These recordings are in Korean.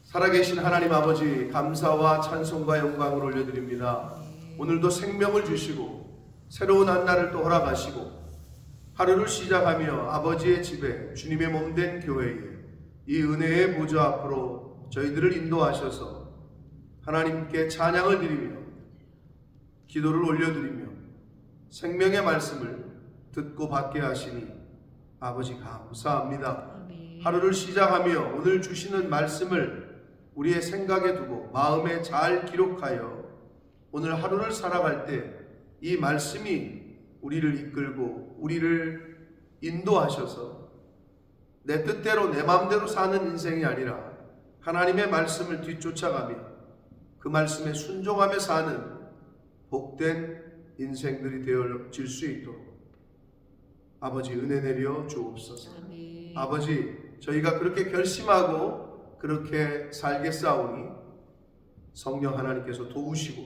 살아계신 하나님 아버지, 감사와 찬송과 영광을 올려드립니다. 오늘도 생명을 주시고 새로운 한 날을 또 허락하시고 하루를 시작하며 아버지의 집에 주님의 몸된 교회에 이 은혜의 보좌 앞으로 저희들을 인도하셔서 하나님께 찬양을 드리며 기도를 올려드리며 생명의 말씀을 듣고 받게 하시니 아버지 감사합니다. 하루를 시작하며 오늘 주시는 말씀을 우리의 생각에 두고 마음에 잘 기록하여 오늘 하루를 살아갈 때 이 말씀이 우리를 이끌고 우리를 인도하셔서 내 뜻대로 내 마음대로 사는 인생이 아니라 하나님의 말씀을 뒤쫓아가며 그 말씀에 순종하며 사는 복된 인생들이 되어질 수 있도록 아버지 은혜 내려 주옵소서. 아버지, 저희가 그렇게 결심하고 그렇게 살겠사오니 성령 하나님께서 도우시고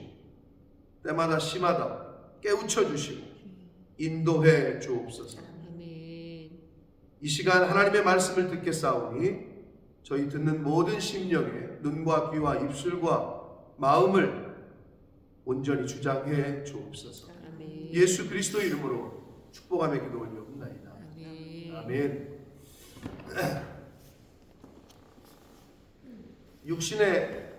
때마다 시마다 깨우쳐 주시고 인도해 주옵소서. 이 시간 하나님의 말씀을 듣겠사오니 저희 듣는 모든 심령에 눈과 귀와 입술과 마음을 온전히 주장해 주옵소서. 예수 그리스도 이름으로 축복하며 기도 올려옵나이다. 아멘. 육신의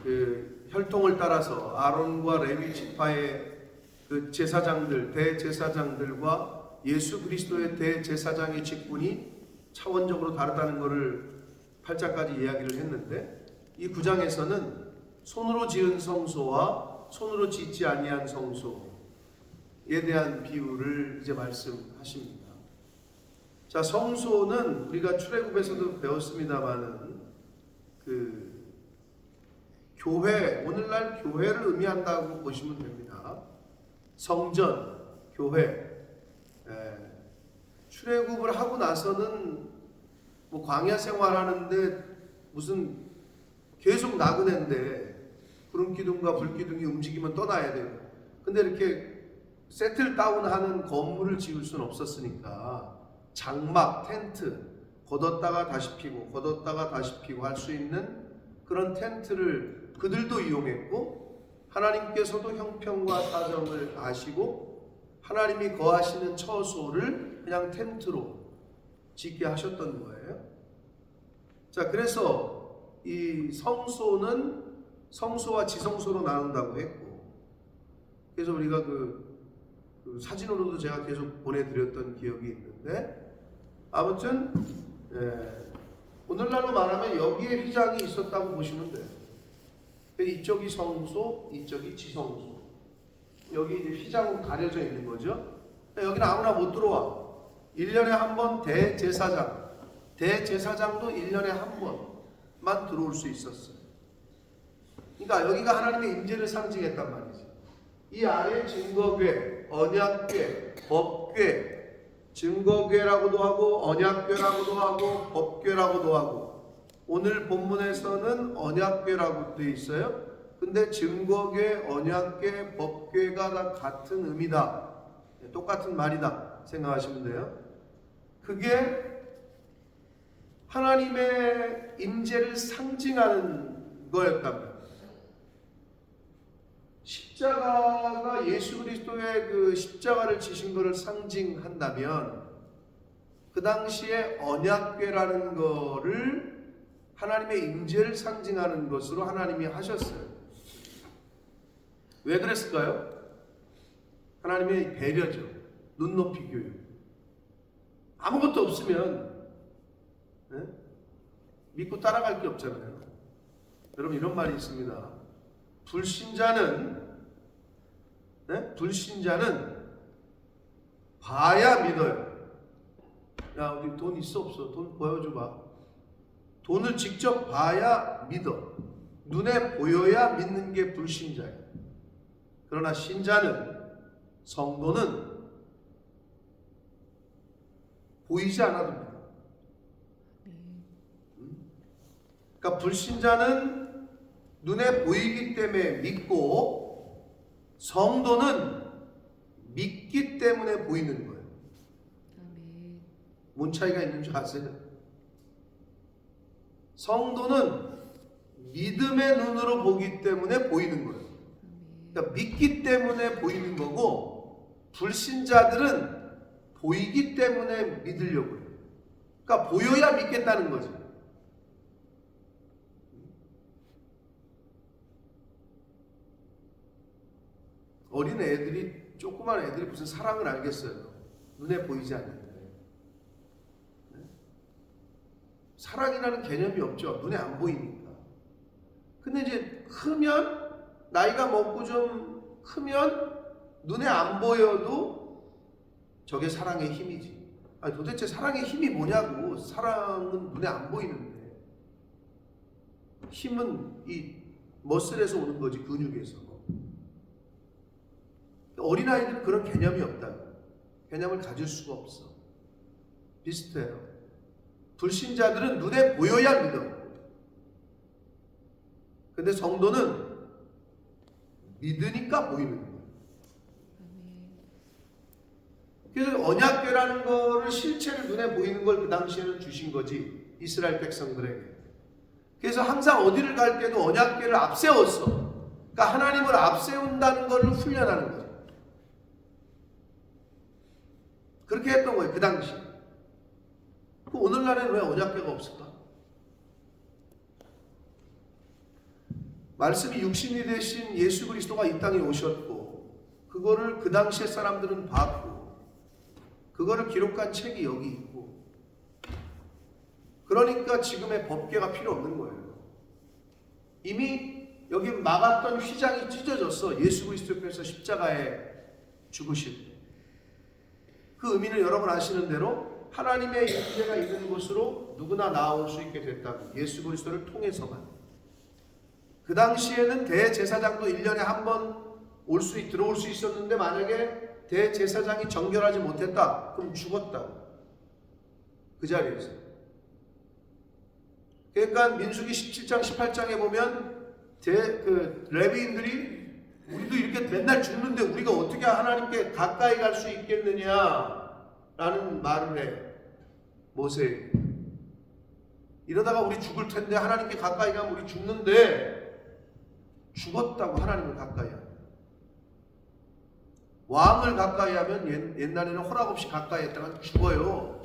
그 혈통을 따라서 아론과 레위 지파의 그 제사장들, 대제사장들과 예수 그리스도의 대제사장의 직분이 차원적으로 다르다는 것을 8장까지 이야기를 했는데, 이 9장에서는 손으로 지은 성소와 손으로 짓지 아니한 성소에 대한 비유를 이제 말씀하십니다. 자, 성소는 우리가 출애굽에서도 배웠습니다마는 그 교회, 오늘날 교회를 의미한다고 보시면 됩니다. 성전, 교회. 출애굽을 하고 나서는 뭐 광야 생활하는데 무슨 계속 나그네인데 구름 기둥과 불 기둥이 움직이면 떠나야 되고, 근데 이렇게 세틀 다운하는 건물을 지을 수는 없었으니까 장막, 텐트, 걷었다가 다시 피고 걷었다가 다시 피고 할 수 있는 그런 텐트를 그들도 이용했고, 하나님께서도 형편과 사정을 아시고 하나님이 거하시는 처소를 그냥 텐트로 짓게 하셨던 거예요. 자, 그래서 이 성소는 성소와 지성소로 나눈다고 했고, 그래서 우리가 그 사진으로도 제가 계속 보내드렸던 기억이 있는데, 아무튼 오늘날로 말하면 여기에 휘장이 있었다고 보시면 돼요. 이쪽이 성소, 이쪽이 지성소. 여기 이제 휘장으로 가려져 있는 거죠. 여기는 아무나 못 들어와. 1년에 한 번 대제사장도 1년에 한 번만 들어올 수 있었어요. 그러니까 여기가 하나님의 임재를 상징했단 말이죠. 이 아래 증거궤, 언약궤, 법궤, 증거궤라고도 하고 언약궤라고도 하고 법궤라고도 하고, 오늘 본문에서는 언약궤라고 되어 있어요. 근데 증거궤, 언약궤, 법궤가 다 같은 의미다, 똑같은 말이다 생각하시면 돼요. 그게 하나님의 임재를 상징하는 거였답니다. 십자가가 예수 그리스도의 그 십자가를 지신 것을 상징한다면, 그 당시에 언약궤라는 거를 하나님의 임재를 상징하는 것으로 하나님이 하셨어요. 왜 그랬을까요? 하나님의 배려죠. 눈높이 교육. 아무것도 없으면 믿고 따라갈 게 없잖아요. 여러분, 이런 말이 있습니다. 불신자는 봐야 믿어요. 야, 우리 돈 있어 없어? 돈 보여줘봐. 돈을 직접 봐야 믿어. 눈에 보여야 믿는 게 불신자예요. 그러나 신자는, 성도는 보이지 않아도 믿어. 그러니까 불신자는 눈에 보이기 때문에 믿고, 성도는 믿기 때문에 보이는 거예요. 뭔 차이가 있는 줄 아세요? 성도는 믿음의 눈으로 보기 때문에 보이는 거예요. 그러니까 믿기 때문에 보이는 거고, 불신자들은 보이기 때문에 믿으려고 해요. 그러니까 보여야 믿겠다는 거지. 어린 애들이, 조그만 애들이 무슨 사랑을 알겠어요. 눈에 보이지 않는데. 사랑이라는 개념이 없죠. 눈에 안 보이니까. 근데 이제 크면, 나이가 먹고 좀 크면 눈에 안 보여도 저게 사랑의 힘이지. 아니, 도대체 사랑의 힘이 뭐냐고. 사랑은 눈에 안 보이는데. 힘은 이 머슬에서 오는 거지, 근육에서. 어린아이들은 그런 개념이 없다. 개념을 가질 수가 없어. 비슷해요. 불신자들은 눈에 보여야 믿어. 근데 성도는 믿으니까 보이는 거예요. 그래서 언약궤라는 거를, 실체를 눈에 보이는 걸 그 당시에는 주신 거지, 이스라엘 백성들에게. 그래서 항상 어디를 갈 때도 언약궤를 앞세웠어. 그러니까 하나님을 앞세운다는 것을 훈련하는 거죠. 그렇게 했던 거예요, 그 당시. 오늘날에는 왜 언약궤가 없을까? 말씀이 육신이 되신 예수 그리스도가 이 땅에 오셨고, 그거를 그 당시의 사람들은 봤고, 그거를 기록한 책이 여기 있고, 그러니까 지금의 법궤가 필요 없는 거예요. 이미 여기 막았던 휘장이 찢어졌어. 예수 그리스도께서 십자가에 죽으실 때. 그 의미는 여러분 아시는 대로 하나님의 임재가 있는 곳으로 누구나 나올 수 있게 됐다고. 예수 그리스도를 통해서만. 그 당시에는 대제사장도 1년에 한 번 들어올 수 있었는데, 만약에 대제사장이 정결하지 못했다, 그럼 죽었다고. 그 자리에서. 그러니까 민수기 17장 18장에 보면 레위인들이, 우리도 이렇게 맨날 죽는데 우리가 어떻게 하나님께 가까이 갈 수 있겠느냐 라는 말을 해, 모세. 이러다가 우리 죽을 텐데, 하나님께 가까이 가면 우리 죽는데, 죽었다고. 하나님을 가까이 하면. 왕을 가까이 하면, 옛날에는 허락 없이 가까이 했다가 죽어요.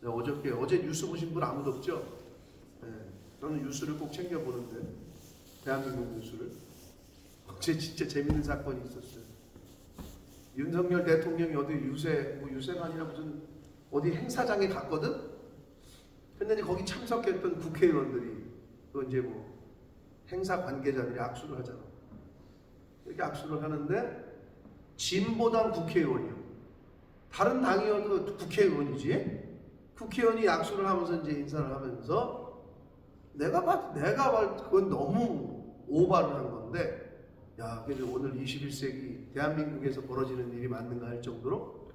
어제 뉴스 보신 분 아무도 없죠? 네, 저는 뉴스를 꼭 챙겨보는데, 대한민국 뉴스를. 어제 진짜 재밌는 사건이 있었어요. 윤석열 대통령이 어디 유세가 아니라 무슨 어디 행사장에 갔거든? 근데 거기 참석했던 국회의원들이, 또 이제 뭐 행사 관계자들이 악수를 하잖아. 이렇게 악수를 하는데, 진보당 국회의원이요. 다른 당이어도 국회의원이지. 국회의원이 악수를 하면서 이제 인사를 하면서, 내가 봐도 그건 너무 오바를 한 건데, 야, 그래서 오늘 21세기 대한민국에서 벌어지는 일이 맞는가 할 정도로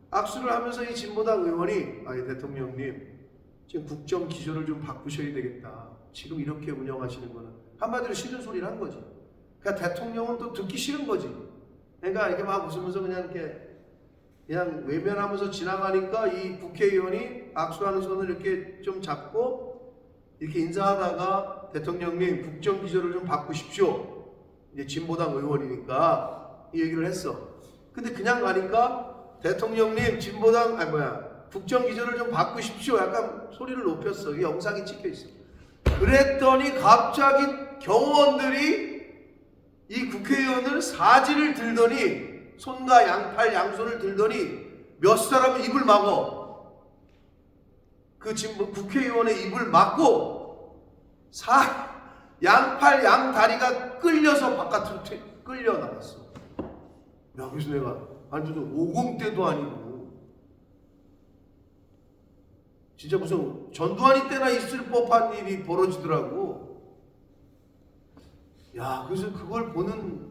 악수를 하면서 이 진보당 의원이, 아니 대통령님, 지금 국정 기조를 좀 바꾸셔야 되겠다. 지금 이렇게 운영하시는 거는, 한마디로 싫은 소리를 한 거지. 그러니까 대통령은 또 듣기 싫은 거지. 그러니까 이렇게 막 웃으면서 그냥 외면하면서 지나가니까, 이 국회의원이 악수하는 손을 이렇게 좀 잡고 이렇게 인사하다가, 대통령님 국정 기조를 좀 바꾸십시오. 이제 진보당 의원이니까 이 얘기를 했어. 근데 그냥 가니까, 대통령님 국정 기조를 좀 바꾸십시오. 약간 소리를 높였어. 이 영상이 찍혀 있어. 그랬더니 갑자기 경호원들이 이 국회의원을 사지를 들더니, 손과 양팔 양손을 들더니 몇 사람은 입을 막어. 그 국회의원의 입을 막고, 양팔 양다리가 끌려서 바깥으로 끌려 나갔어. 야, 그래서 내가, 아니 무슨 50대도 아니고 진짜 무슨 전두환이 때나 있을 법한 일이 벌어지더라고. 야, 그래서 그걸 보는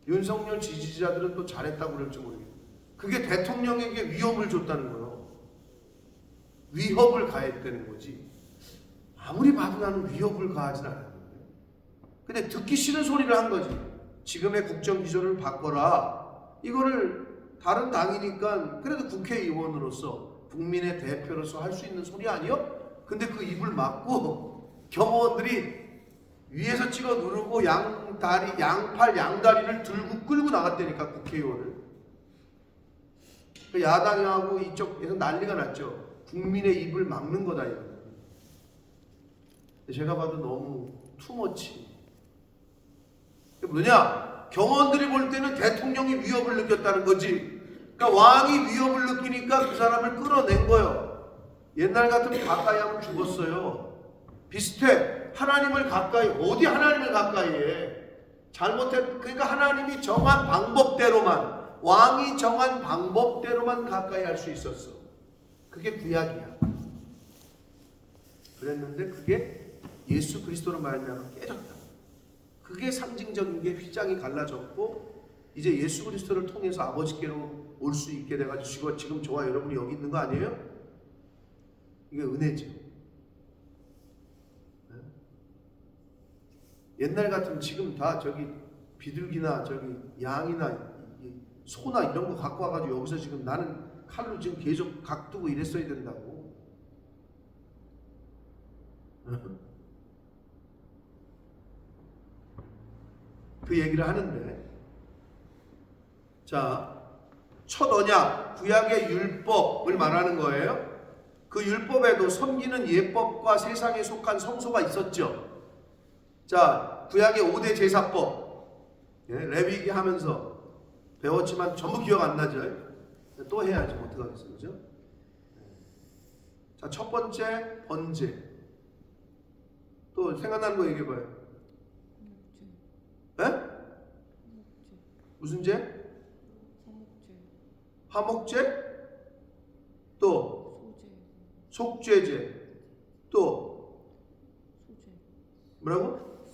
윤석열 지지자들은 또 잘했다고 그럴지 모르겠네. 그게 대통령에게 위협을 줬다는 거예요. 위협을 가했다는 거지. 아무리 봐도 나는 위협을 가하진 않았는데. 근데 듣기 싫은 소리를 한 거지. 지금의 국정 기조를 바꿔라. 이거를 다른 당이니까 그래도 국회의원으로서, 국민의 대표로서 할 수 있는 소리 아니요? 근데 그 입을 막고 경호원들이 위에서 찍어 누르고 양다리, 양팔, 양다리를 들고 끌고 나갔다니까, 국회의원을. 그 야당하고 이쪽에서 난리가 났죠. 국민의 입을 막는 거다 이거. 제가 봐도 너무 투머치. 뭐냐? 경원들이 볼 때는 대통령이 위협을 느꼈다는 거지. 그러니까 왕이 위협을 느끼니까 그 사람을 끌어낸 거예요. 옛날 같으면 가까이 하면 죽었어요. 비슷해. 하나님을 가까이, 어디 하나님을 가까이 해? 잘못해. 그러니까 하나님이 정한 방법대로만, 왕이 정한 방법대로만 가까이 할 수 있었어. 그게 구약이야. 그랬는데 그게 예수 그리스도로 말미암아 깨졌다. 그게 상징적인 게 휘장이 갈라졌고 이제 예수 그리스도를 통해서 아버지께로 올 수 있게 돼가지고 지금 저와 여러분이 여기 있는 거 아니에요? 이게 은혜죠. 네? 옛날 같으면 지금 다 저기 비둘기나 저기 양이나 소나 이런 거 갖고 와가지고 여기서 지금 나는 칼로 지금 계속 각두고 이랬어야 된다고. 그 얘기를 하는데, 자, 첫 언약, 구약의 율법을 말하는 거예요. 그 율법에도 섬기는 예법과 세상에 속한 성소가 있었죠. 자, 구약의 5대 제사법, 레위기 하면서 배웠지만 전부 기억 안 나죠. 또 해야지 어떡하겠어요, 그죠? 자, 첫 번째 번제. 또 생각나는 거 얘기해봐요. 에? 무슨 제? 화목제. 또 속죄제. 또 뭐라고?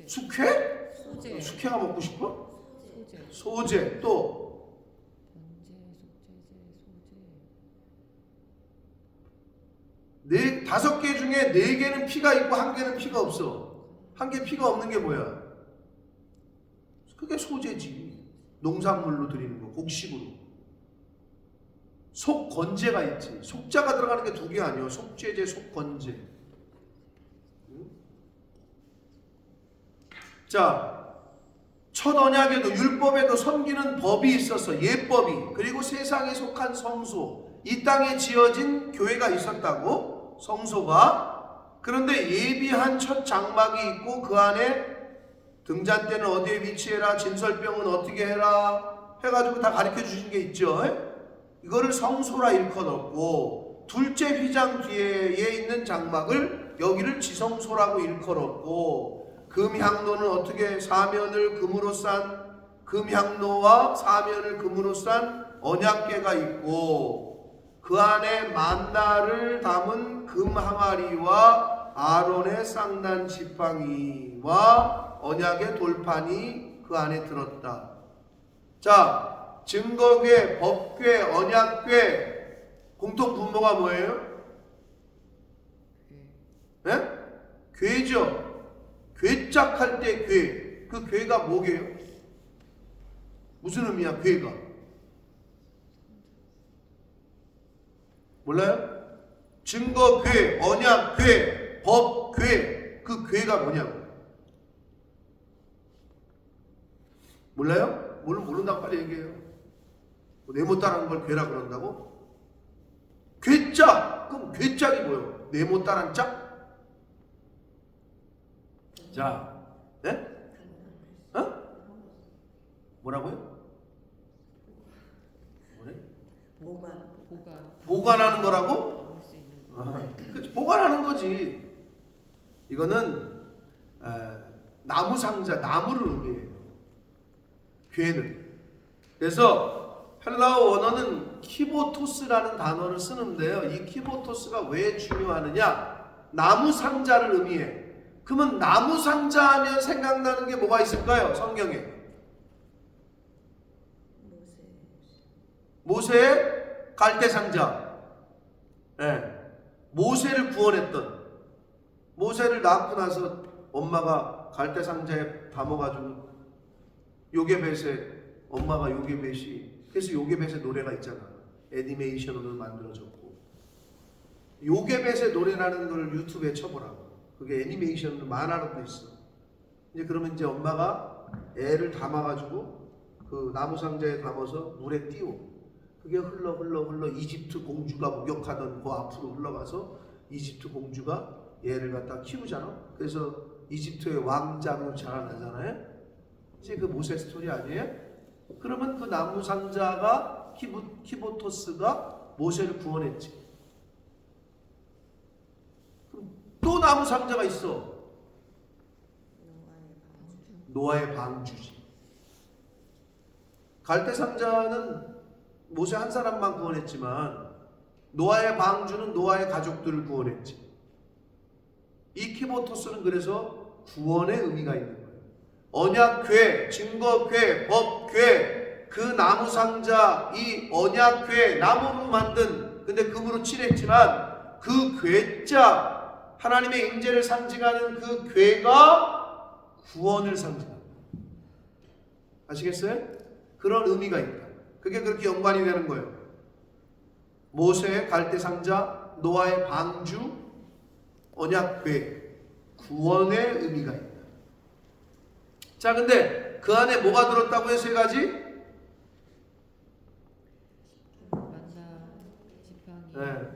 숙회? 숙회가 먹고 싶어? 소제. 또 네, 5개 중에 4개는 피가 있고 1개는 피가 없어. 1개 피가 없는 게 뭐야? 그게 소제지. 농산물로 드리는 거, 곡식으로. 속건제가 있지. 속자가 들어가는 게 2개 아니에요. 속죄제, 속건제. 자, 첫 언약에도 율법에도 섬기는 법이 있어서 예법이, 그리고 세상에 속한 성소, 이 땅에 지어진 교회가 있었다고, 성소가. 그런데 예비한 첫 장막이 있고 그 안에 등잔대는 어디에 위치해라, 진설병은 어떻게 해라 해가지고 다 가르쳐 주신 게 있죠. 이거를 성소라 일컬었고, 둘째 휘장 뒤에 있는 장막을 여기를 지성소라고 일컬었고, 금향로는 어떻게 사면을 금으로 싼 금향로와 사면을 금으로 싼 언약궤가 있고, 그 안에 만나를 담은 금 항아리와 아론의 쌍난 지팡이와 언약의 돌판이 그 안에 들었다. 자, 증거궤, 법궤, 언약궤 공통 분모가 뭐예요? 네? 궤죠. 궤짝할 때 궤. 그 궤가 뭐게요? 무슨 의미야, 궤가? 몰라요? 증거 궤, 언약 궤, 법 궤. 그 궤가 뭐냐고. 몰라요? 모른다고 빨리 얘기해요. 네모따라는 걸 궤라 그런다고? 궤짝! 그럼 궤짝이 뭐예요? 네모따란 짝? 자, 네? 어? 뭐라고요? 뭐래? 보관하는 거라고? 그치, 보관하는 거지. 이거는 나무 상자, 나무를 의미해요. 궤는. 그래서 헬라어 원어는 키보토스라는 단어를 쓰는데요. 이 키보토스가 왜 중요하느냐? 나무 상자를 의미해. 그러면 나무 상자 하면 생각나는 게 뭐가 있을까요? 성경에. 모세의 갈대 상자. 네. 모세를 구원했던, 모세를 낳고 나서 엄마가 갈대 상자에 담아가지고 요게벳에, 엄마가 요게벳이, 그래서 요게벳의 노래가 있잖아. 애니메이션으로 만들어졌고. 요게벳의 노래라는 걸 유튜브에 쳐보라고. 그게 애니메이션 만화로도 있어. 이제 그러면 이제 엄마가 애를 담아가지고 그 나무 상자에 담아서 물에 띄워. 그게 흘러 이집트 공주가 목욕하던 그 앞으로 흘러가서 이집트 공주가 얘를 갖다 키우잖아. 그래서 이집트의 왕자로 자라나잖아요. 이제 그 모세 스토리 아니에요? 그러면 그 나무 상자가 키보토스가 모세를 구원했지. 또 나무 상자가 있어. 노아의 방주지. 갈대 상자는 모세 한 사람만 구원했지만 노아의 방주는 노아의 가족들을 구원했지. 이 키보토스는 그래서 구원의 의미가 있는 거예요. 언약궤, 증거궤, 법궤, 그 나무 상자, 이 언약궤, 나무로 만든, 근데 금으로 칠했지만 그 궤자, 하나님의 임재를 상징하는 그 궤가 구원을 상징합니다. 아시겠어요? 그런 의미가 있다. 그게 그렇게 연관이 되는 거예요. 모세의 갈대 상자, 노아의 방주, 언약궤, 구원의 의미가 있다. 자, 근데 그 안에 뭐가 들었다고요? 세 가지? 만나, 지팡이, 네.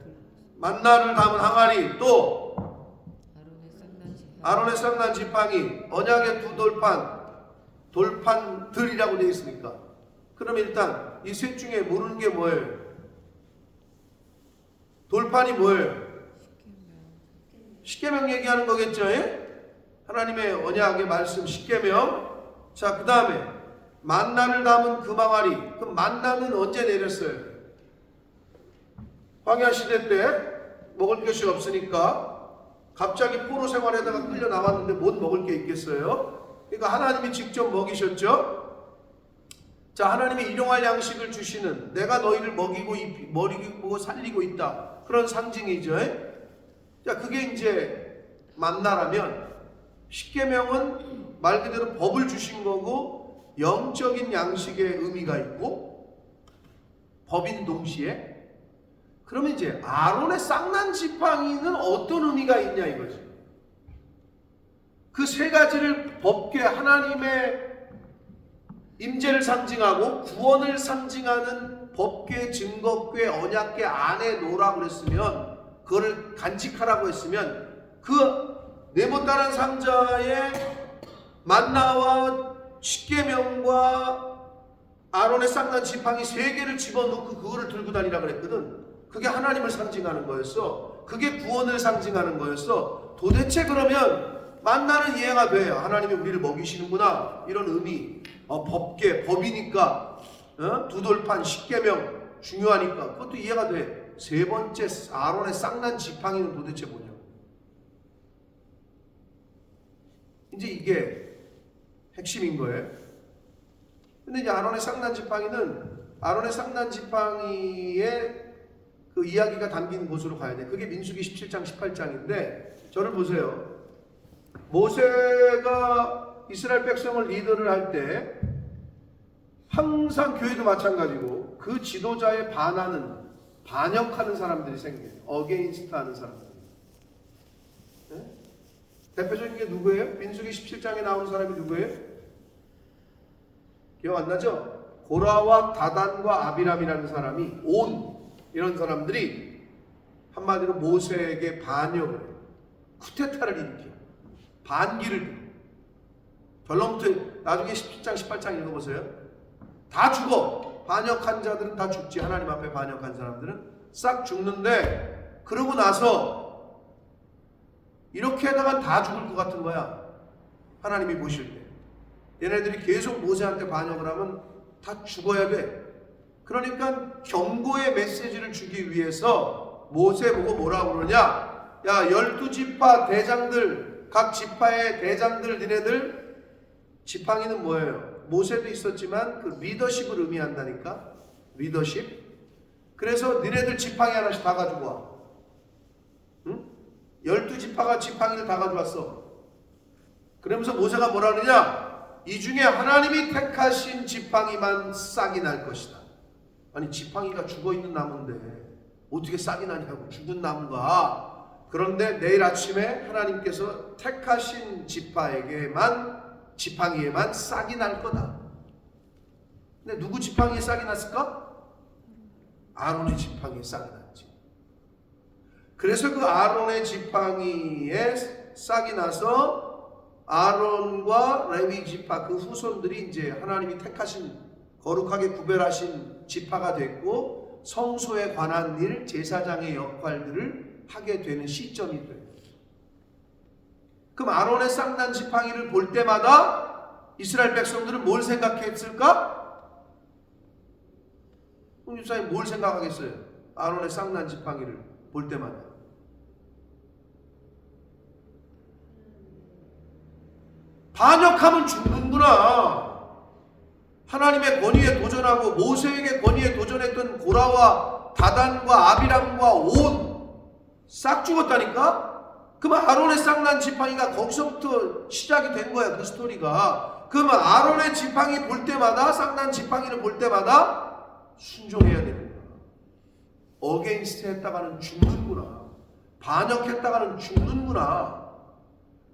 만나를 담은 항아리, 또 아론의 쌍난 지팡이, 언약의 두 돌판들이라고 되어 있으니까. 그럼 일단 이 셋 중에 모르는 게 뭐예요? 돌판이 뭐예요? 십계명 얘기하는 거겠죠? 하나님의 언약의 말씀 십계명. 자, 그 다음에 만나를 담은 금항아리. 그 만나는 언제 내렸어요? 광야 시대 때 먹을 것이 없으니까 갑자기 포로 생활에다가 끌려 나왔는데 못 먹을 게 있겠어요? 그러니까 하나님이 직접 먹이셨죠? 자, 하나님이 일용할 양식을 주시는, 내가 너희를 먹이고 살리고 있다, 그런 상징이죠. 자, 그게 이제 만나라면 십계명은 말 그대로 법을 주신 거고 영적인 양식의 의미가 있고 법인 동시에. 그러면 이제 아론의 쌍난 지팡이는 어떤 의미가 있냐 이거지. 그 세 가지를 법궤, 하나님의 임재를 상징하고 구원을 상징하는 법궤, 증거궤, 언약궤 안에 놓으라고 그랬으면, 그거를 간직하라고 했으면, 그 네모다란 상자에 만나와 십계명과 아론의 쌍난 지팡이 세 개를 집어넣고 그거를 들고 다니라 그랬거든. 그게 하나님을 상징하는 거였어. 그게 구원을 상징하는 거였어. 도대체 그러면 만나는 이해가 돼요. 하나님이 우리를 먹이시는구나, 이런 의미. 법궤, 법이니까, 두 돌판, 십계명 중요하니까 그것도 이해가 돼. 세 번째 아론의 쌍난 지팡이는 도대체 뭐냐? 이제 이게 핵심인 거예요. 근데 이제 아론의 쌍난 지팡이의 그 이야기가 담긴 곳으로 가야 돼. 그게 민수기 17장 18장인데 저를 보세요. 모세가 이스라엘 백성을 리더를 할 때 항상 교회도 마찬가지고 그 지도자의 반역하는 사람들이 생겨요. 어게인스트 하는 사람들. 네? 대표적인 게 누구예요? 민수기 17장에 나오는 사람이 누구예요? 기억 안 나죠? 고라와 다단과 아비람이라는 사람이, 이런 사람들이 한마디로 모세에게 반역을 해요. 쿠데타를 일으켜 반기를. 결론부터 나중에 17장 18장 읽어보세요. 다 죽어. 반역한 자들은 다 죽지. 하나님 앞에 반역한 사람들은 싹 죽는데, 그러고 나서 이렇게 하다가 다 죽을 것 같은 거야. 하나님이 보실 때 얘네들이 계속 모세한테 반역을 하면 다 죽어야 돼. 그러니까 경고의 메시지를 주기 위해서 모세 보고 뭐라고 그러냐? 야, 12지파 대장들, 각 지파의 대장들, 니네들, 지팡이는 뭐예요? 모세도 있었지만 그 리더십을 의미한다니까. 리더십. 그래서 니네들 지팡이 하나씩 다 가지고 와. 응? 12지파가 지팡이를 다 가져왔어. 그러면서 모세가 뭐라 그러냐? 이 중에 하나님이 택하신 지팡이만 싹이 날 것이다. 아니, 지팡이가 죽어있는 나무인데 어떻게 싹이 나냐고. 죽은 나무가 그런데 내일 아침에 하나님께서 택하신 지팡이에만 싹이 날 거다. 근데 누구 지팡이에 싹이 났을까? 아론의 지팡이에 싹이 났지. 그래서 그 아론의 지팡이에 싹이 나서 아론과 레위 지파 그 후손들이 이제 하나님이 택하신 거룩하게 구별하신 지파가 됐고 성소에 관한 일, 제사장의 역할들을 하게 되는 시점이 돼요. 그럼 아론의 쌍난 지팡이를 볼 때마다 이스라엘 백성들은 뭘 생각했을까? 그럼 유사님 뭘 생각하겠어요? 아론의 쌍난 지팡이를 볼 때마다. 반역하면 죽는구나. 하나님의 권위에 도전하고 모세에게 권위에 도전했던 고라와 다단과 아비람과 온 싹 죽었다니까? 그러면 아론의 쌍난 지팡이가 거기서부터 시작이 된 거야, 그 스토리가. 그러면 아론의 지팡이 볼 때마다, 쌍난 지팡이를 볼 때마다 순종해야 되는 거야. 어게인스트 했다가는 죽는구나. 반역했다가는 죽는구나.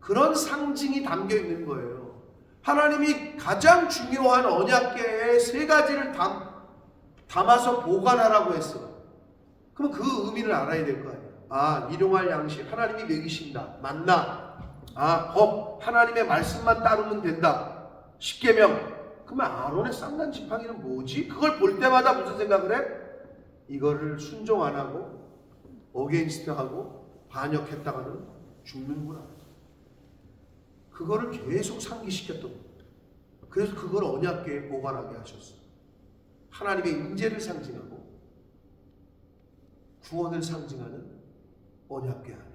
그런 상징이 담겨 있는 거예요. 하나님이 가장 중요한 언약궤의 세 가지를 담아서 보관하라고 했어. 그럼 그 의미를 알아야 될 거 아니에요. 아, 일용할 양식 하나님이 먹이신다. 만나. 아, 법 하나님의 말씀만 따르면 된다. 십계명. 그러면 아론의 쌍난 지팡이는 뭐지? 그걸 볼 때마다 무슨 생각을 해? 이거를 순종 안 하고 어게인스트 하고 반역했다가는 죽는구나. 그거를 계속 상기시켰던 거예요. 그래서 그걸 언약궤에 보관하게 하셨어요. 하나님의 임재를 상징하고 구원을 상징하는 언약궤 안에.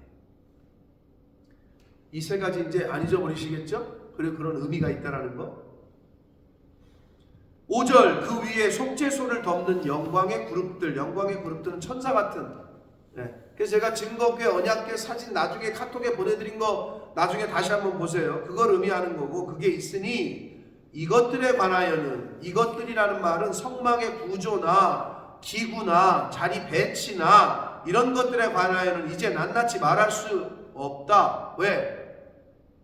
이 세 가지 이제 안 잊어버리시겠죠? 그리고 그런 의미가 있다라는 거. 5절 그 위에 속죄소를 덮는 영광의 그룹들. 영광의 그룹들은 천사 같은. 네. 그래서 제가 증거궤 언약궤 사진 나중에 카톡에 보내드린 거 나중에 다시 한번 보세요. 그걸 의미하는 거고, 그게 있으니 이것들에 관하여는, 이것들이라는 말은 성막의 구조나 기구나 자리 배치나 이런 것들에 관하여는 이제 낱낱이 말할 수 없다. 왜?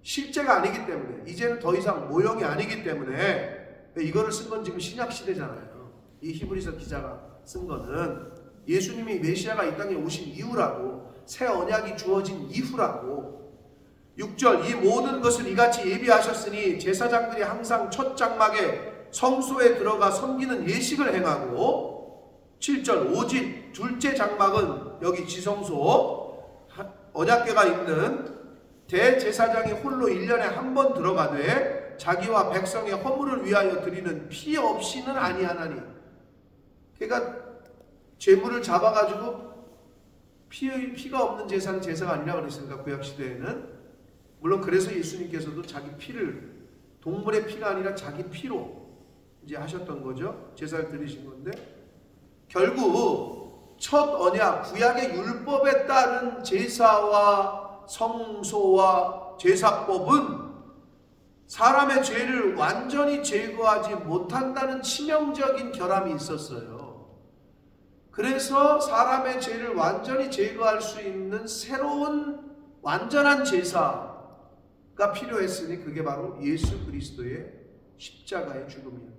실제가 아니기 때문에. 이제는 더 이상 모형이 아니기 때문에. 이거를 쓴 건 지금 신약 시대잖아요. 이 히브리서 기자가 쓴 거는 예수님이 메시아가 이 땅에 오신 이후라고, 새 언약이 주어진 이후라고. 6절 이 모든 것을 이같이 예비하셨으니 제사장들이 항상 첫 장막에 성소에 들어가 섬기는 예식을 행하고. 7절 오직 둘째 장막은 여기 지성소 언약궤가 있는 대제사장이 홀로 1년에 한 번 들어가되 자기와 백성의 허물을 위하여 드리는 피 없이는 아니하나니. 그러니까 제물을 잡아가지고 피가 없는 제사는 제사가 아니라 그랬으니까 구약시대에는. 물론 그래서 예수님께서도 자기 피를, 동물의 피가 아니라 자기 피로 이제 하셨던 거죠. 제사를 드리신 건데, 결국 첫 언약 구약의 율법에 따른 제사와 성소와 제사법은 사람의 죄를 완전히 제거하지 못한다는 치명적인 결함이 있었어요. 그래서 사람의 죄를 완전히 제거할 수 있는 새로운 완전한 제사가 필요했으니 그게 바로 예수 그리스도의 십자가의 죽음이었다.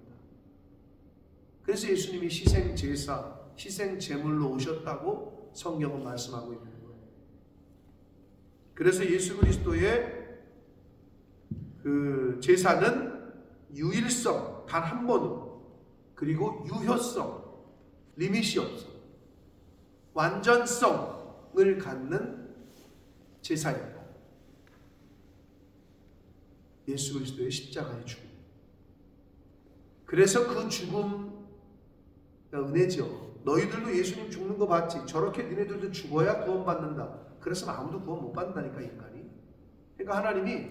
그래서 예수님이 희생 제사, 희생 제물로 오셨다고 성경은 말씀하고 있는 거예요. 그래서 예수 그리스도의 그 제사는 유일성, 단 한 번으로, 그리고 유효성, 리밋이 없어, 완전성을 갖는 제사입니다. 예수 그리스도의 십자가의 죽음. 그래서 그 죽음 은혜죠. 너희들도 예수님 죽는 거 봤지? 저렇게 니네들도 죽어야 구원받는다. 그래서 아무도 구원 못 받는다니까, 인간이. 그러니까 하나님이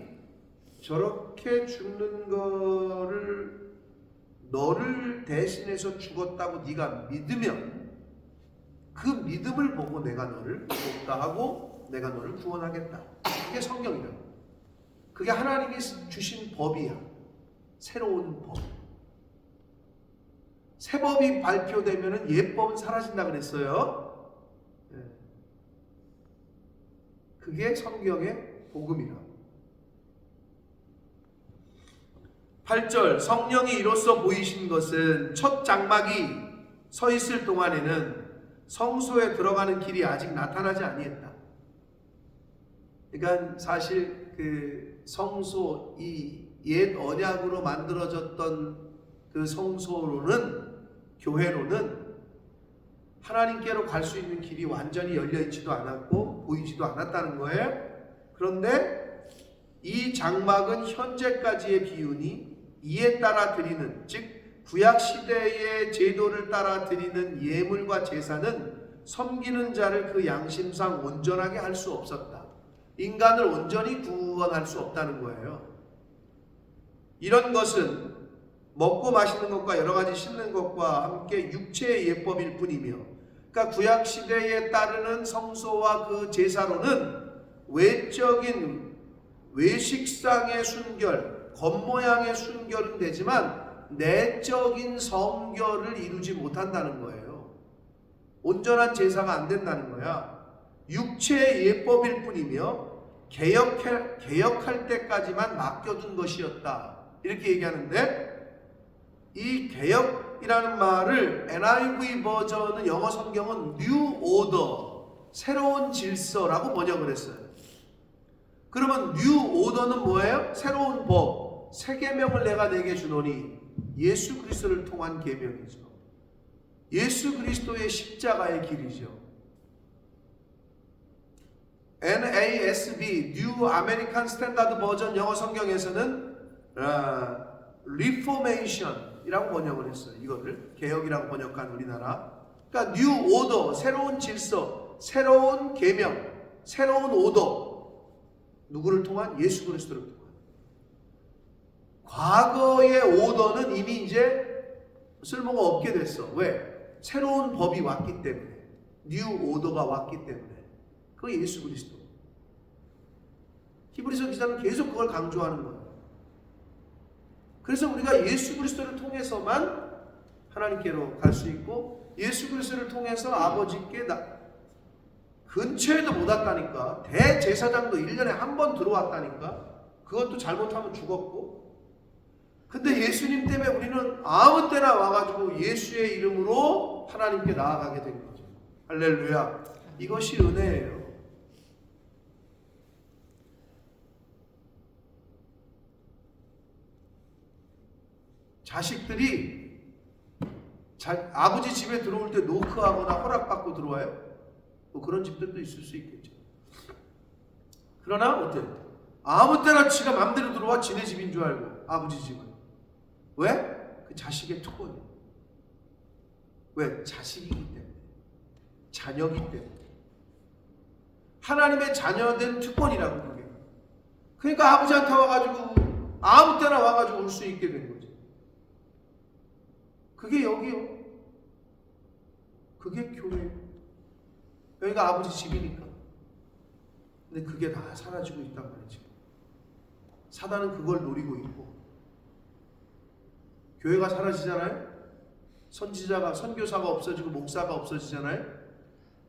저렇게 죽는 거를 너를 대신해서 죽었다고 네가 믿으면 그 믿음을 보고 내가 너를 구원다 하고 내가 너를 구원하겠다. 그게 성경이라고. 그게 하나님이 주신 법이야. 새로운 법. 새 법이 발표되면 옛 법은 사라진다 그랬어요. 그게 성경의 복음이라. 8절 성령이 이로써 보이신 것은 첫 장막이 서 있을 동안에는 성소에 들어가는 길이 아직 나타나지 아니했다. 그러니까 사실 그 성소, 이 옛 언약으로 만들어졌던 그 성소로는, 교회로는 하나님께로 갈 수 있는 길이 완전히 열려 있지도 않았고 보이지도 않았다는 거예요. 그런데 이 장막은 현재까지의 기운이 이에 따라 드리는, 즉 구약 시대의 제도를 따라 드리는 예물과 제사는 섬기는 자를 그 양심상 온전하게 할 수 없었다. 인간을 온전히 구원할 수 없다는 거예요. 이런 것은 먹고 마시는 것과 여러 가지 씻는 것과 함께 육체의 예법일 뿐이며, 그러니까 구약 시대에 따르는 성소와 그 제사로는 외적인 외식상의 순결, 겉모양의 순결은 되지만 내적인 성결을 이루지 못한다는 거예요. 온전한 제사가 안 된다는 거야. 육체의 예법일 뿐이며 개혁할 때까지만 맡겨둔 것이었다. 이렇게 얘기하는데, 이 개혁이라는 말을 NIV 버전은, 영어 성경은 New Order, 새로운 질서라고 번역을 했어요. 그러면 New Order는 뭐예요? 새로운 법, 새 계명을 내가 내게 주노니 예수 그리스도를 통한 계명이죠. 예수 그리스도의 십자가의 길이죠. NASB, New American Standard 버전 영어 성경에서는 Reformation이라고 번역을 했어요. 이거를 개혁이라고 번역한 우리나라. 그러니까 New Order, 새로운 질서, 새로운 계명, 새로운 오더. 누구를 통한? 예수 그리스도를 통한. 과거의 오더는 이미 이제 쓸모가 없게 됐어. 왜? 새로운 법이 왔기 때문에. New Order가 왔기 때문에. 그게 예수 그리스도. 히브리서 기자는 계속 그걸 강조하는 거예요. 그래서 우리가 예수 그리스도를 통해서만 하나님께로 갈 수 있고, 예수 그리스도를 통해서 아버지께 근처에도 못 왔다니까. 대제사장도 1년에 한 번 들어왔다니까. 그것도 잘못하면 죽었고. 근데 예수님 때문에 우리는 아무 때나 와가지고 예수의 이름으로 하나님께 나아가게 된 거죠. 할렐루야. 이것이 은혜예요. 자식들이 아버지 집에 들어올 때 노크하거나 허락받고 들어와요? 뭐 그런 집들도 있을 수 있겠죠. 그러나 어때? 아무 때나 지가 맘대로 들어와. 지네 집인 줄 알고. 아버지 집은. 왜? 그 자식의 특권이에요. 왜? 자식이기 때문에. 자녀이기 때문에. 하나님의 자녀된 특권이라고 그게. 그러니까 아버지한테 와가지고 아무 때나 와가지고 올 수 있게 된 거죠. 그게 여기요. 그게 교회예요. 여기가 아버지 집이니까. 근데 그게 다 사라지고 있단 말이죠. 사단은 그걸 노리고 있고. 교회가 사라지잖아요. 선교사가 없어지고 목사가 없어지잖아요.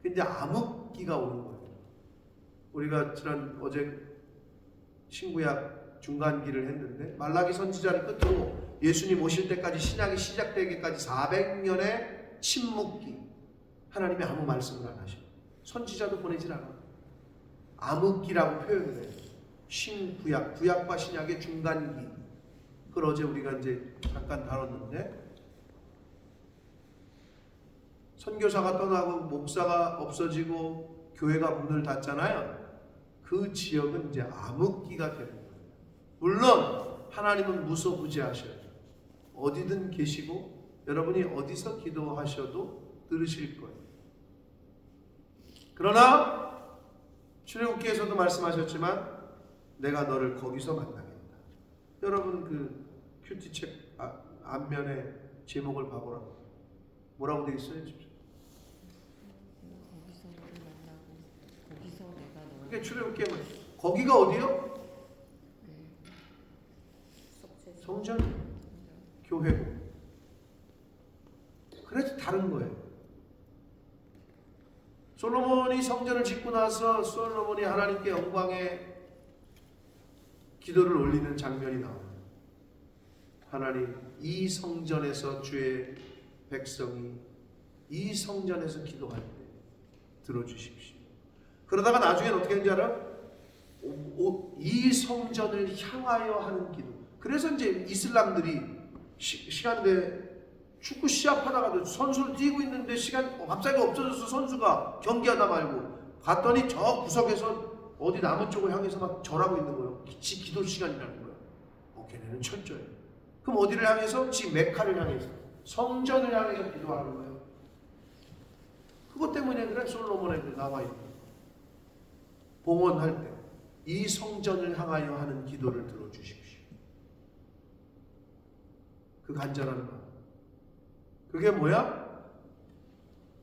근데 암흑기가 오는 거예요. 우리가 어제 신구약 중간기를 했는데, 말라기 선지자를 끝으로 예수님 오실 때까지, 신약이 시작되기까지 400년의 침묵기. 하나님이 아무 말씀을 안 하셔. 선지자도 보내질 않아. 암흑기라고 표현을 해요. 신구약, 구약과 신약의 중간기. 그걸 어제 우리가 이제 잠깐 다뤘는데, 선교사가 떠나고 목사가 없어지고 교회가 문을 닫잖아요. 그 지역은 이제 암흑기가 되는 거예요. 물론 하나님은 무소부지하셔요. 어디든 계시고 여러분이 어디서 기도하셔도 들으실 거예요. 그러나 출애굽기에서도 말씀하셨지만 내가 너를 거기서 만나겠다. 여러분 그 큐티책 앞면에 제목을 봐보라. 뭐라고 되어 있어요? 거기서 너를 만나고 거기서 내가 너를. 그게 출애굽기에 거기가 어디요? 성전, 교회고. 그래서 다른 거예요. 솔로몬이 성전을 짓고 나서 솔로몬이 하나님께 영광의 기도를 올리는 장면이 나옵니다. 하나님, 이 성전에서 주의 백성이 이 성전에서 기도할 때 들어주십시오. 그러다가 나중에는 어떻게 했는지 알아? 이 성전을 향하여 하는 기도. 그래서 이제 이슬람들이 시간대 축구 시합하다가도 선수를 뛰고 있는데 시간 갑자기 없어져서 선수가 경기하다 말고 봤더니 저 구석에서 어디 나무 쪽을 향해서 막 절하고 있는 거예요. 기도 시간이라는 거예요. 걔네는 철저해요. 그럼 어디를 향해서? 지 메카를 향해서, 성전을 향해서 기도하는 거예요. 그것 때문에 그래 솔로몬에 나와 있는 거예요. 봉헌할 때 이 성전을 향하여 하는 기도를 들어주십시오. 그 간절한 마음. 그게 뭐야?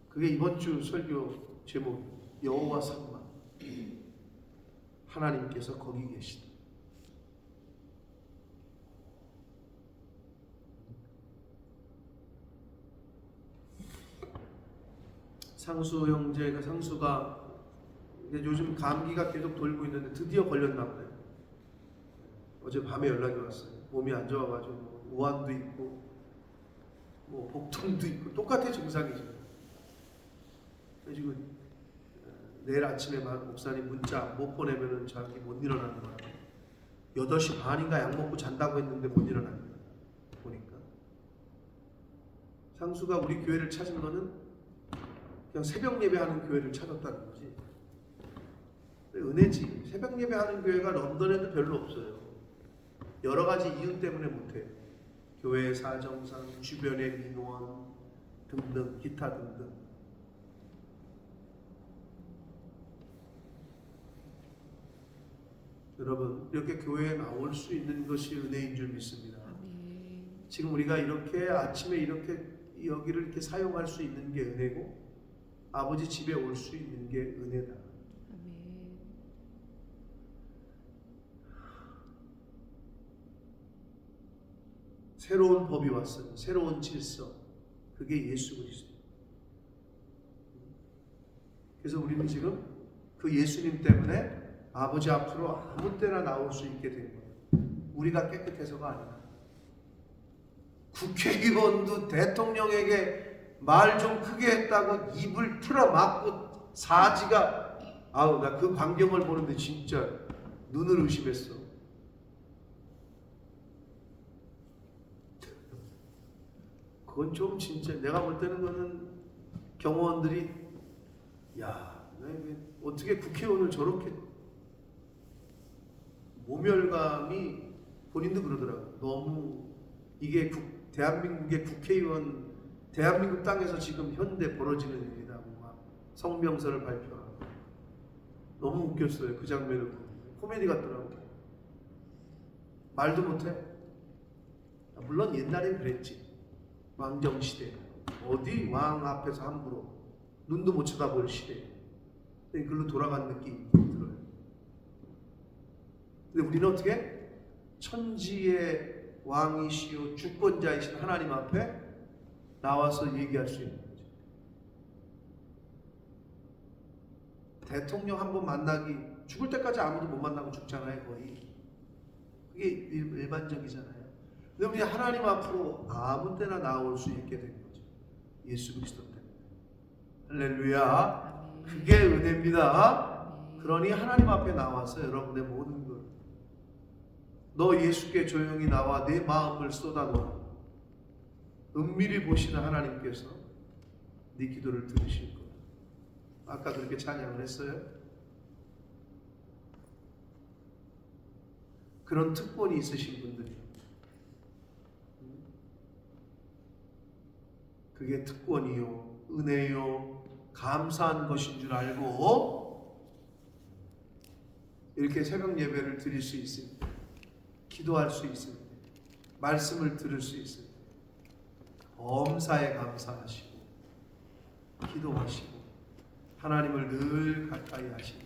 그게 이번 주 설교 제목 여호와 삼마. 하나님께서 거기 계시다. 상수 형제가 상수가 요즘 감기가 계속 돌고 있는데 드디어 걸렸나 보네. 어제 밤에 연락이 왔어요. 몸이 안 좋아가지고 우환도 있고 뭐 복통도 있고 똑같아 증상이죠. 지금 내일 아침에 목사님 문자 못 보내면은 저한테 못 일어나는 거야. 8시 반인가 약 먹고 잔다고 했는데 못 일어나는 거야. 보니까 상수가 우리 교회를 찾은 거는 그냥 새벽 예배하는 교회를 찾았다는 거지. 은혜지. 새벽 예배하는 교회가 런던에도 별로 없어요. 여러 가지 이유 때문에 못해요. 교회 사정상, 주변의 민원 등등, 기타 등등. 여러분, 이렇게 교회에 나올 수 있는 것이 은혜인 줄 믿습니다. 지금 우리가 이렇게 아침에 이렇게 여기를 이렇게 사용할 수 있는 게 은혜고, 아버지 집에 올 수 있는 게 은혜다. 새로운 법이 왔어요. 새로운 질서. 그게 예수 그리스도. 그래서 우리는 지금 그 예수님 때문에 아버지 앞으로 아무 때나 나올 수 있게 된 거예요. 우리가 깨끗해서가 아니라. 국회의원도 대통령에게 말 좀 크게 했다고 입을 틀어막고 사지가, 아우, 나 그 광경을 보는데 진짜 눈을 의심했어. 그건 좀 진짜 내가 볼 때는 그거는 경호원들이 야, 어떻게 국회의원을 저렇게, 모멸감이 본인도 그러더라고. 너무 이게 대한민국의 국회의원, 대한민국 땅에서 지금 현대 벌어지는 일이라고 막 성명서를 발표하고. 너무 웃겼어요. 그 장면을 보고. 코미디 같더라고. 말도 못해. 물론 옛날엔 그랬지. 왕정시대. 어디 왕 앞에서 함부로 눈도 못 쳐다볼 시대. 글로 돌아간 느낌이 들어요. 근데 우리는 어떻게? 천지의 왕이시오 주권자이신 하나님 앞에 나와서 얘기할 수 있는 거죠. 대통령 한번 만나기, 죽을 때까지 아무도 못 만나고 죽잖아요, 거의. 그게 일반적이잖아요. 근데 우리 하나님 앞으로 아무 때나 나올 수 있게 된 거죠. 예수 그리스도 때문에. 할렐루야. 그게 은혜입니다. 그러니 하나님 앞에 나와서 여러분의 모든 걸, 너 예수께 조용히 나와 내 마음을 쏟아놓아. 은밀히 보시는 하나님께서 네 기도를 들으실 거야. 아까 그렇게 찬양을 했어요. 그런 특권이 있으신 분들이, 그게 특권이요, 은혜요, 감사한 것인 줄 알고 이렇게 새벽 예배를 드릴 수 있을 때, 기도할 수 있을 때, 말씀을 들을 수 있을 때 범사에 감사하시고 기도하시고 하나님을 늘 가까이 하시고,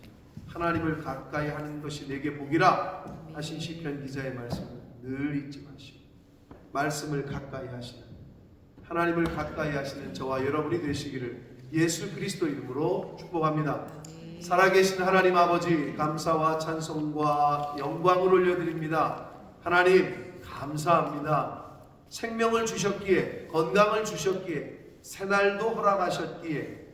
하나님을 가까이 하는 것이 내게 복이라 하신 시편 기자의 말씀을 늘 잊지 마시고, 말씀을 가까이 하시는, 하나님을 가까이 하시는 저와 여러분이 되시기를 예수 그리스도 이름으로 축복합니다. 아멘. 살아계신 하나님 아버지, 감사와 찬송과 영광을 올려드립니다. 하나님 감사합니다. 생명을 주셨기에, 건강을 주셨기에, 새날도 허락하셨기에,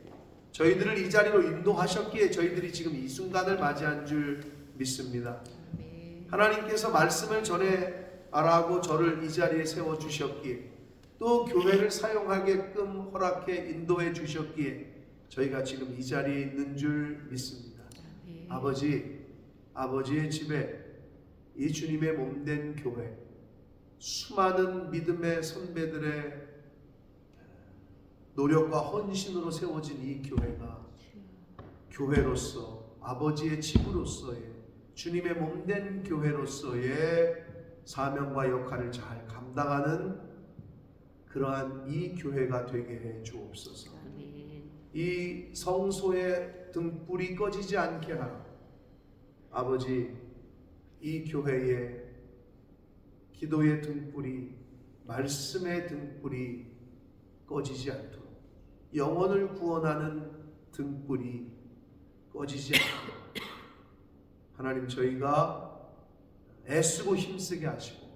저희들을 이 자리로 인도하셨기에 저희들이 지금 이 순간을 맞이한 줄 믿습니다. 아멘. 하나님께서 말씀을 전해하라고 저를 이 자리에 세워주셨기에, 또 교회를 사용하게끔 허락해 인도해 주셨기에 저희가 지금 이 자리에 있는 줄 믿습니다. 아멘. 아버지의 집에 이 주님의 몸된 교회, 수많은 믿음의 선배들의 노력과 헌신으로 세워진 이 교회가 교회로서, 아버지의 집으로서의, 주님의 몸된 교회로서의 사명과 역할을 잘 감당하는 그러한 이 교회가 되게 해 주옵소서. 아멘. 이 성소의 등불이 꺼지지 않게 하라. 아버지, 이 교회의 기도의 등불이, 말씀의 등불이 꺼지지 않도록, 영혼을 구원하는 등불이 꺼지지 않도록 하나님, 저희가 애쓰고 힘쓰게 하시고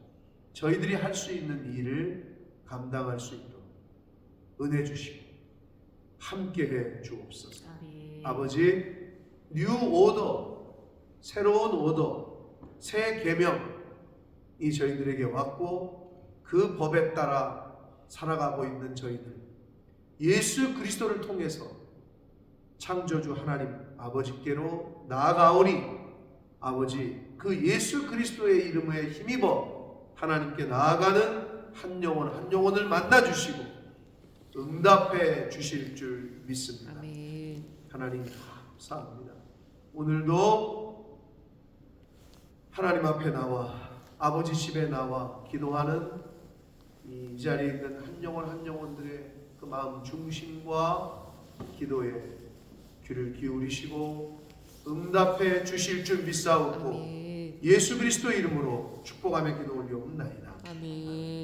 저희들이 할 수 있는 일을 감당할 수 있도록 은혜 주시고 함께해 주옵소서. 아멘. 아버지, 뉴 오더, 새로운 오더, 새 계명이 저희들에게 왔고 그 법에 따라 살아가고 있는 저희들, 예수 그리스도를 통해서 창조주 하나님 아버지께로 나아가오니, 아버지, 그 예수 그리스도의 이름에 힘입어 하나님께 나아가는 한 영혼 한 영혼을 만나 주시고 응답해 주실 줄 믿습니다. 아멘. 하나님 감사합니다. 오늘도 하나님 앞에 나와, 아버지 집에 나와 기도하는 이 자리에 있는 한 영혼 한 영혼들의 그 마음 중심과 기도에 귀를 기울이시고 응답해 주실 줄 믿사옵고 아멘. 예수 그리스도 이름으로 축복하며 기도 올려옵나이다. 아멘.